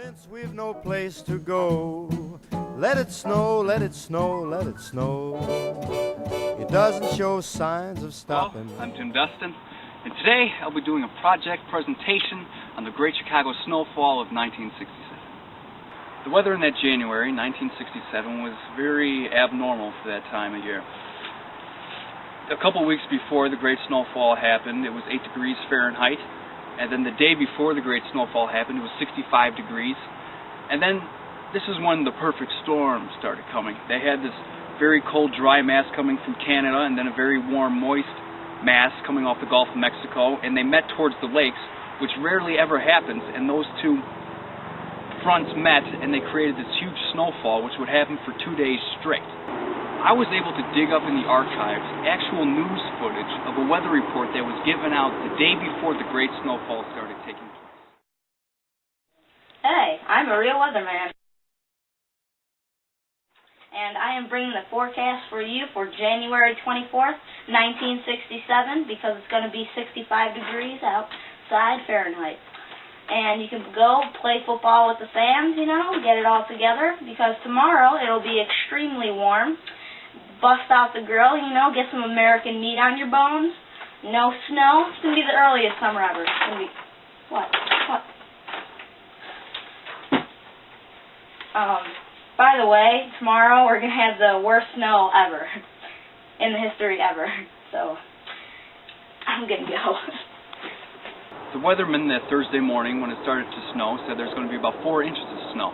Since we've no place to go, let it snow, let it snow, let it snow. It doesn't show signs of stopping. Hello, I'm Jim Dustin, and today I'll be doing a project presentation on the Great Chicago Snowfall of 1967. The weather in that January, 1967, was very abnormal for that time of year. A couple weeks before the Great Snowfall happened, it was 8 degrees Fahrenheit. And then the day before the Great Snowfall happened, it was 65 degrees. And then this is when the perfect storm started coming. They had this very cold, dry mass coming from Canada, and then a very warm, moist mass coming off the Gulf of Mexico, and they met towards the lakes, which rarely ever happens, and those two fronts met, and they created this huge snowfall, which would happen for 2 days straight. I was able to dig up in the archives actual news footage of a weather report that was given out the day before the Great Snowfall started taking place. Hey, I'm a real weatherman. And I am bringing the forecast for you for January 24th, 1967, because it's going to be 65 degrees outside Fahrenheit. And you can go play football with the fans, get it all together, because tomorrow it'll be extremely warm. Bust out the grill, get some American meat on your bones. No snow. It's going to be the earliest summer ever. It's going to be... What? By the way, tomorrow we're going to have the worst snow ever. In the history ever. So, I'm going to go. The weatherman that Thursday morning, when it started to snow, said there's going to be about 4 inches of snow.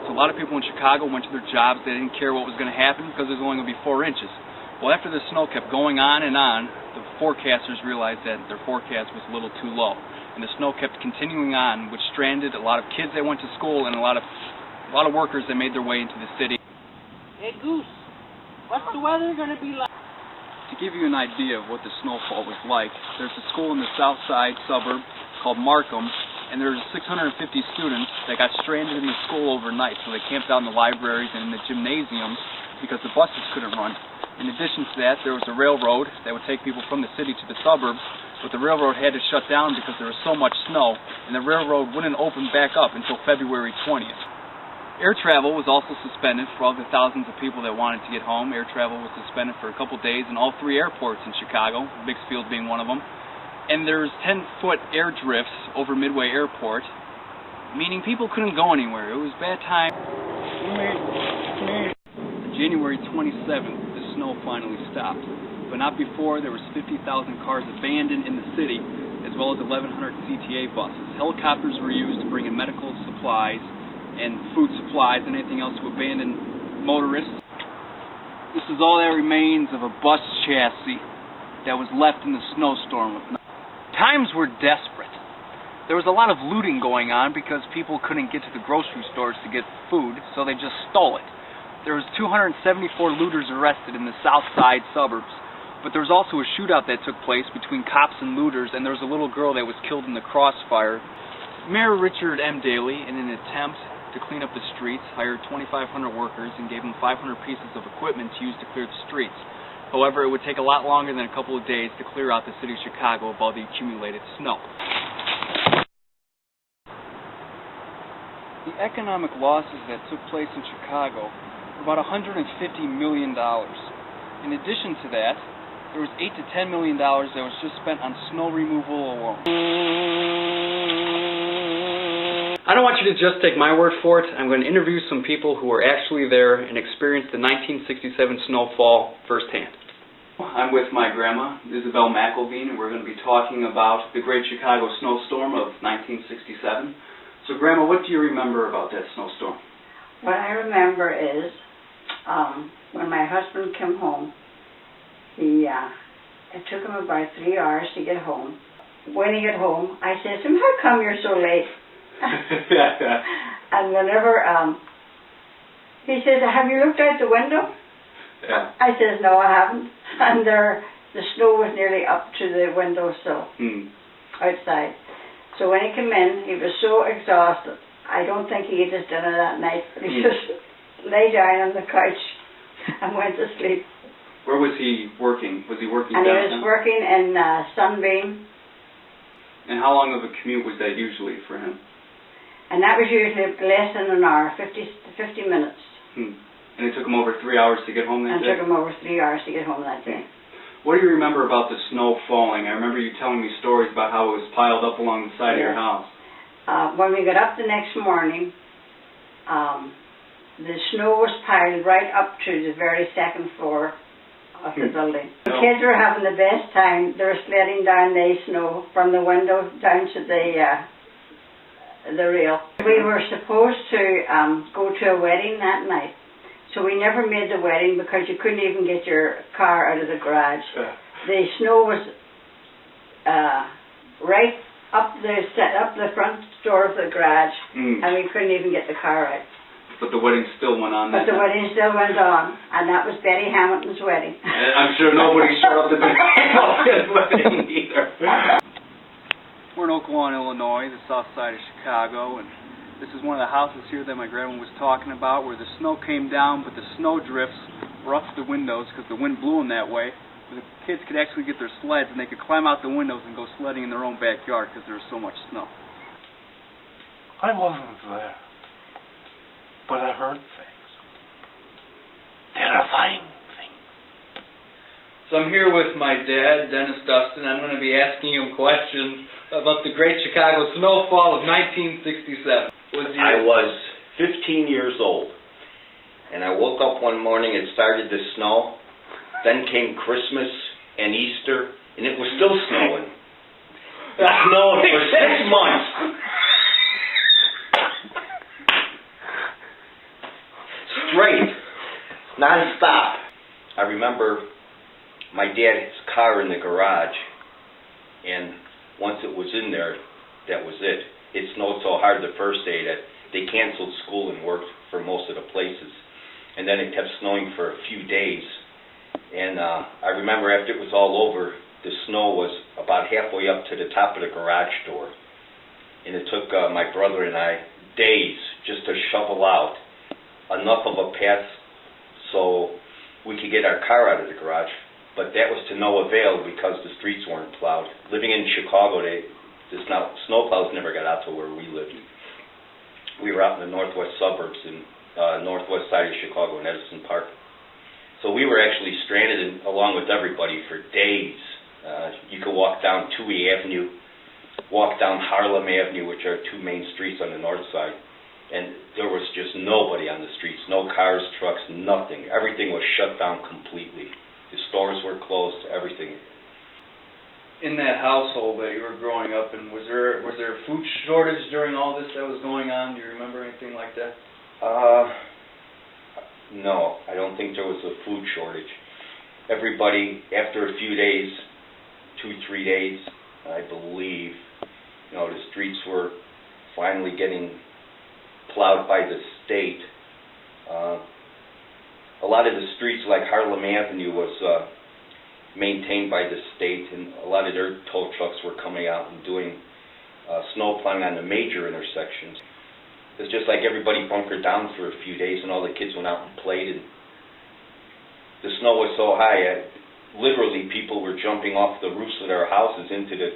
So a lot of people in Chicago went to their jobs. They didn't care what was going to happen because there's only going to be 4 inches. Well, after the snow kept going on and on, the forecasters realized that their forecast was a little too low. And the snow kept continuing on, which stranded a lot of kids that went to school and a lot of workers that made their way into the city. Hey, Goose, what's the weather going to be like? To give you an idea of what the snowfall was like, there's a school in the south side suburb called Markham, and there's 650 students that got stranded in the school overnight, so they camped out in the libraries and in the gymnasiums because the buses couldn't run. In addition to that, there was a railroad that would take people from the city to the suburbs, but the railroad had to shut down because there was so much snow, and the railroad wouldn't open back up until February 20th. Air travel was also suspended for all the thousands of people that wanted to get home. Air travel was suspended for a couple days in all 3 airports in Chicago, Bixfield being one of them. And there's 10-foot air drifts over Midway Airport, meaning people couldn't go anywhere. It was bad time. January 27th, the snow finally stopped, but not before. There was 50,000 cars abandoned in the city, as well as 1,100 CTA buses. Helicopters were used to bring in medical supplies and food supplies and anything else to abandon motorists. This is all that remains of a bus chassis that was left in the snowstorm. Times were desperate. There was a lot of looting going on because people couldn't get to the grocery stores to get food, so they just stole it. There was 274 looters arrested in the south side suburbs, but there was also a shootout that took place between cops and looters, and there was a little girl that was killed in the crossfire. Mayor Richard M. Daley, in an attempt to clean up the streets, hired 2,500 workers and gave them 500 pieces of equipment to use to clear the streets. However, it would take a lot longer than a couple of days to clear out the city of Chicago of all the accumulated snow. The economic losses that took place in Chicago were about $150 million. In addition to that, there was $8 to $10 million that was just spent on snow removal alone. I don't want you to just take my word for it. I'm going to interview some people who were actually there and experienced the 1967 snowfall firsthand. I'm with my grandma, Isabel McElveen, and we're going to be talking about the Great Chicago Snowstorm of 1967. So, Grandma, what do you remember about that snowstorm? What I remember is when my husband came home, it took him about 3 hours to get home. When he got home, I said to him, "How come you're so late?" And whenever he says, "Have you looked out the window?" Yeah. I says, "No, I haven't." And the snow was nearly up to the windowsill outside. So when he came in, he was so exhausted. I don't think he ate his dinner that night, but he just lay down on the couch and went to sleep. Where was he working? Was he working downtown? And he was working in Sunbeam. And how long of a commute was that usually for him? And that was usually less than an hour, 50 minutes. And it took them over 3 hours to get home that And it day? took them over 3 hours to get home that day. What do you remember about the snow falling? I remember you telling me stories about how it was piled up along the side of your house. When we got up the next morning, the snow was piled right up to the very second floor of the building. The kids were having the best time. They were sledding down the snow from the window down to the rail. We were supposed to go to a wedding that night, so we never made the wedding because you couldn't even get your car out of the garage. The snow was right up the front door of the garage, and we couldn't even get the car out. But the wedding still went on. But the wedding still went on, and that was Betty Hamilton's wedding. I'm sure nobody showed up to Betty Hamilton's wedding either. We're in Oakland, Illinois, the south side of Chicago, and this is one of the houses here that my grandma was talking about, where the snow came down, but the snow drifts were up to the windows because the wind blew them that way. The kids could actually get their sleds, and they could climb out the windows and go sledding in their own backyard because there was so much snow. I wasn't there, but I heard things. Terrifying things. So I'm here with my dad, Dennis Dustin. I'm going to be asking him questions about the Great Chicago Snowfall of 1967. I was 15 years old, and I woke up one morning, it started to snow, then came Christmas and Easter, and it was still snowing. It snowed for 6 months. Straight, non-stop. I remember my dad's car in the garage, and once it was in there, that was it. It snowed so hard the first day that they canceled school and work for most of the places. And then it kept snowing for a few days. And I remember after it was all over, the snow was about halfway up to the top of the garage door. And it took my brother and I days just to shovel out enough of a path so we could get our car out of the garage. But that was to no avail because the streets weren't plowed. Living in Chicago, the snowplows never got out to where we lived. We were out in the northwest suburbs in northwest side of Chicago in Edison Park. So we were actually stranded along with everybody for days. You could walk down Touhy Avenue, walk down Harlem Avenue, which are two main streets on the north side, and there was just nobody on the streets, no cars, trucks, nothing. Everything was shut down completely. The stores were closed, everything. In that household that you were growing up in, was there a food shortage during all this that was going on? Do you remember anything like that? No, I don't think there was a food shortage. Everybody, after a few days, 2-3 days, I believe, the streets were finally getting plowed by the state. A lot of the streets, like Harlem Avenue, was maintained by the state, and a lot of their tow trucks were coming out and doing snow plowing on the major intersections. It's just like everybody bunkered down for a few days, and all the kids went out and played. And the snow was so high, literally people were jumping off the roofs of their houses into the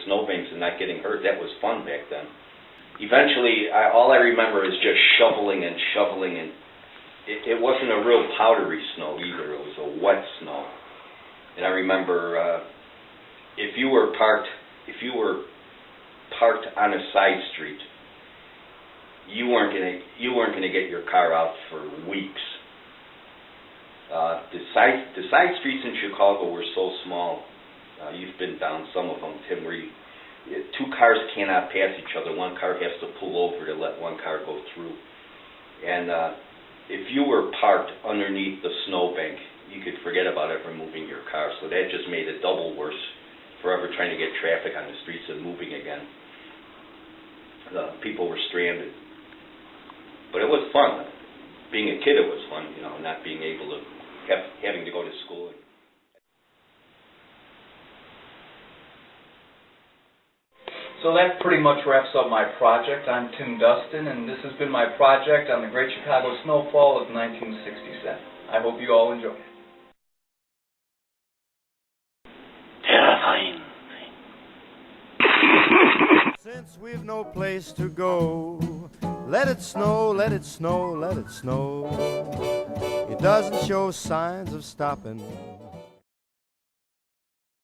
snowbanks and not getting hurt. That was fun back then. Eventually, all I remember is just shoveling, and it wasn't a real powdery snow either. It was a wet snow. And I remember if you were parked on a side street, you weren't gonna get your car out for weeks. The side streets in Chicago were so small. You've been down some of them, Tim, where two cars cannot pass each other. One car has to pull over to let one car go through. And if you were parked underneath the snowbank, you could forget about ever moving your car. So that just made it double worse for ever trying to get traffic on the streets and moving again. People were stranded. But it was fun. Being a kid, it was fun, not being able to, having to go to school. So that pretty much wraps up my project. I'm Tim Dustin, and this has been my project on the Great Chicago Snowfall of 1967. I hope you all enjoy it. Terrifying. Since Since we've no place to go, let it snow, let it snow, let it snow. It doesn't show signs of stopping.